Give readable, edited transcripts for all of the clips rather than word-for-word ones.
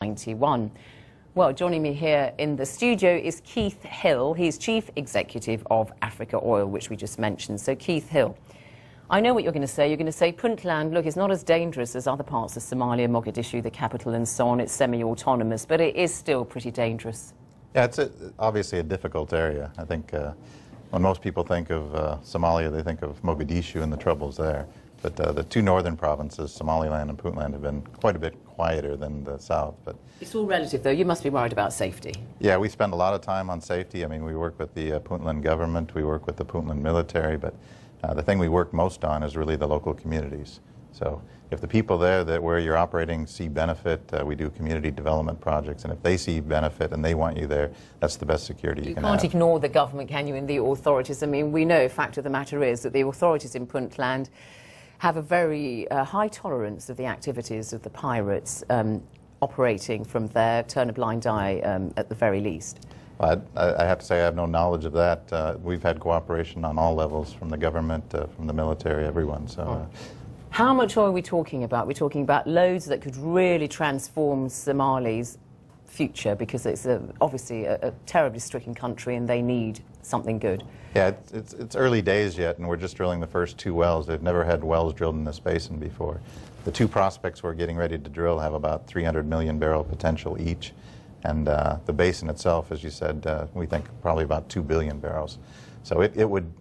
1991. Well, joining me here in the studio is Keith Hill. He's Chief Executive of Africa Oil, which we just mentioned. So, Keith Hill, I know what you're going to say. You're going to say Puntland, look, it's not as dangerous as other parts of Somalia, Mogadishu, the capital and so on. It's semi-autonomous, but it is still pretty dangerous. Yeah, it's obviously a difficult area. I think when most people think of Somalia, they think of Mogadishu and the troubles there. But the two northern provinces, Somaliland and Puntland, have been quite a bit quieter than the south. But it's all relative, though. You must be worried about safety. Yeah, we spend a lot of time on safety. I mean, we work with the Puntland government, we work with the Puntland military, but the thing we work most on is really the local communities. So if the people there where you're operating see benefit, we do community development projects, and if they see benefit and they want you there, that's the best security you can have. You can't ignore the government, can you, and the authorities? I mean, we know, fact of the matter is, that the authorities in Puntland have a very high tolerance of the activities of the pirates operating from there, turn a blind eye at the very least. Well, I have to say I have no knowledge of that. We've had cooperation on all levels, from the government, from the military, everyone. So. How much oil are we talking about? We're talking about loads that could really transform Somali's future, because it's obviously a terribly stricken country and they need something good. Yeah, it's early days yet, and we're just drilling the first 2 wells. They've never had wells drilled in this basin before. The 2 prospects we're getting ready to drill have about 300 million barrel potential each, and the basin itself, as you said, we think probably about 2 billion barrels. So it would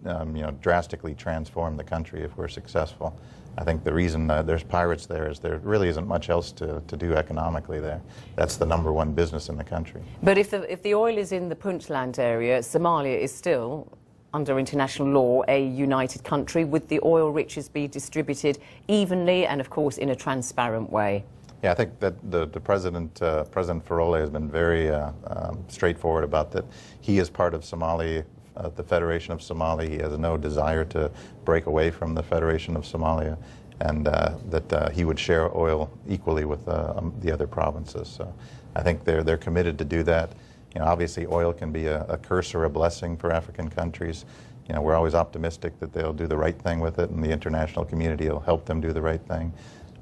drastically transform the country if we're successful. I think the reason there's pirates there is there really isn't much else to do economically there. That's the #1 business in the country. But if the oil is in the Puntland area, Somalia is still, under international law, a united country. Would the oil riches be distributed evenly and, of course, in a transparent way? Yeah, I think that the President Farole has been very straightforward about that. He is part of Somalia, the Federation of Somalia. He has no desire to break away from the Federation of Somalia, and that he would share oil equally with the other provinces. So I think they're committed to do that. You know, obviously oil can be a curse or a blessing for African countries. You know, we're always optimistic that they'll do the right thing with it, and the international community will help them do the right thing.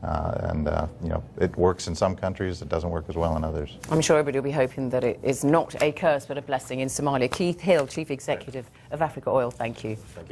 You know, it works in some countries, it doesn't work as well in others. I'm sure everybody will be hoping that it is not a curse but a blessing in Somalia. Keith Hill, Chief Executive of Africa Oil, thank you. Thank you.